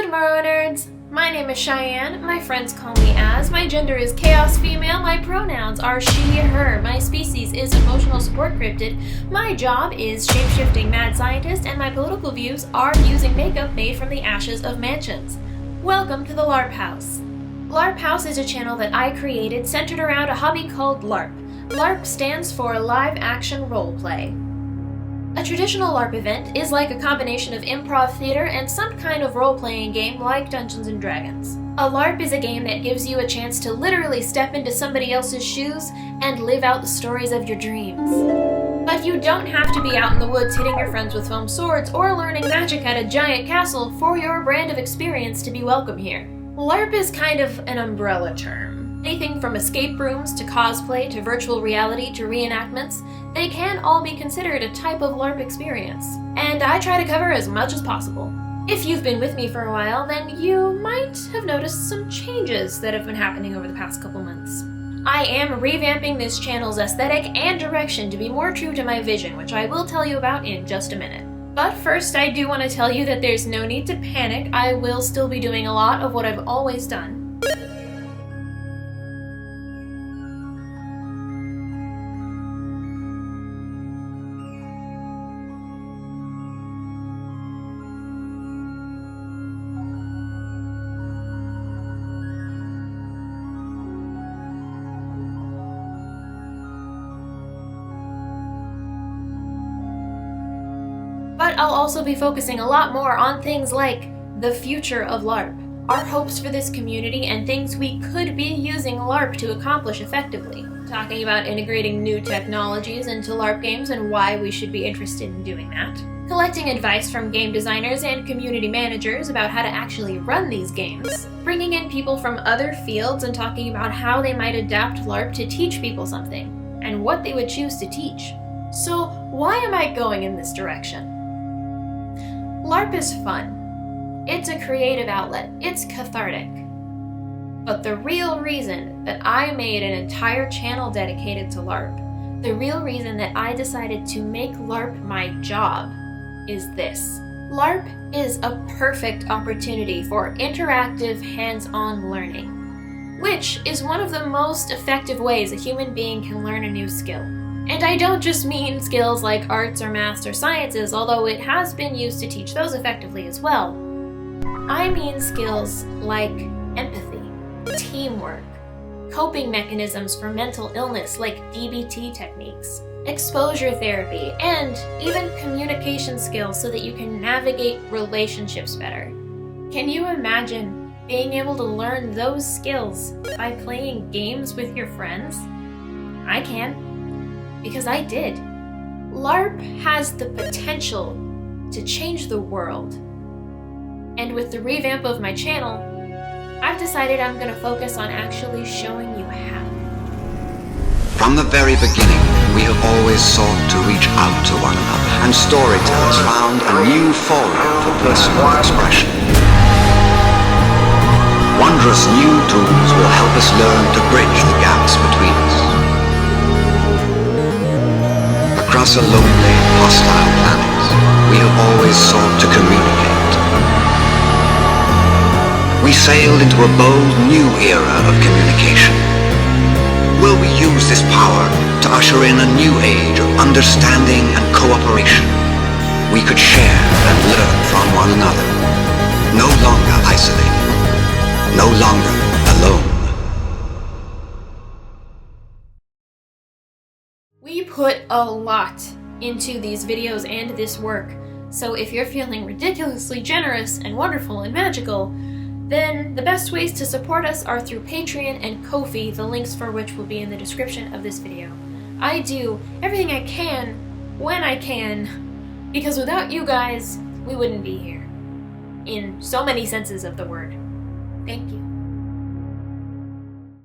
tomorrow, nerds! My name is Cheyenne, my friends call me Az, my gender is chaos female, my pronouns are she, her, my species is emotional support cryptid, my job is shape-shifting mad scientist, and my political views are using makeup made from the ashes of mansions. Welcome to the Larp House. Larp House is a channel that I created centered around a hobby called Larp. Larp stands for Live Action Roleplay. A traditional LARP event is like a combination of improv theater and some kind of role-playing game like Dungeons & Dragons. A LARP is a game that gives you a chance to literally step into somebody else's shoes and live out the stories of your dreams. But you don't have to be out in the woods hitting your friends with foam swords or learning magic at a giant castle for your brand of experience to be welcome here. LARP is kind of an umbrella term. Anything from escape rooms to cosplay to virtual reality to reenactments, they can all be considered a type of LARP experience. And I try to cover as much as possible. If you've been with me for a while, then you might have noticed some changes that have been happening over the past couple months. I am revamping this channel's aesthetic and direction to be more true to my vision, which I will tell you about in just a minute. But first, I do want to tell you that there's no need to panic. I will still be doing a lot of what I've always done. But I'll also be focusing a lot more on things like the future of LARP, our hopes for this community, and things we could be using LARP to accomplish effectively. Talking about integrating new technologies into LARP games and why we should be interested in doing that. Collecting advice from game designers and community managers about how to actually run these games. Bringing in people from other fields and talking about how they might adapt LARP to teach people something, and what they would choose to teach. So why am I going in this direction? LARP is fun. It's a creative outlet. It's cathartic. But the real reason that I made an entire channel dedicated to LARP, the real reason that I decided to make LARP my job, is this. LARP is a perfect opportunity for interactive, hands-on learning, which is one of the most effective ways a human being can learn a new skill. And I don't just mean skills like arts or maths or sciences, although it has been used to teach those effectively as well. I mean skills like empathy, teamwork, coping mechanisms for mental illness like DBT techniques, exposure therapy, and even communication skills so that you can navigate relationships better. Can you imagine being able to learn those skills by playing games with your friends? I can. Because I did. LARP has the potential to change the world. And with the revamp of my channel, I've decided I'm going to focus on actually showing you how. From the very beginning, we have always sought to reach out to one another, and storytellers found a new forum for personal expression. Wondrous new tools will help us learn to bridge the gaps between us. Across a lonely, hostile planet, we have always sought to communicate. We sailed into a bold new era of communication. Will we use this power to usher in a new age of understanding and cooperation? We could share and learn from one another, no longer isolated, no longer alone. We put a lot into these videos and this work, so if you're feeling ridiculously generous and wonderful and magical, then the best ways to support us are through Patreon and Ko-fi, the links for which will be in the description of this video. I do everything I can, when I can, because without you guys, we wouldn't be here. In so many senses of the word. Thank you.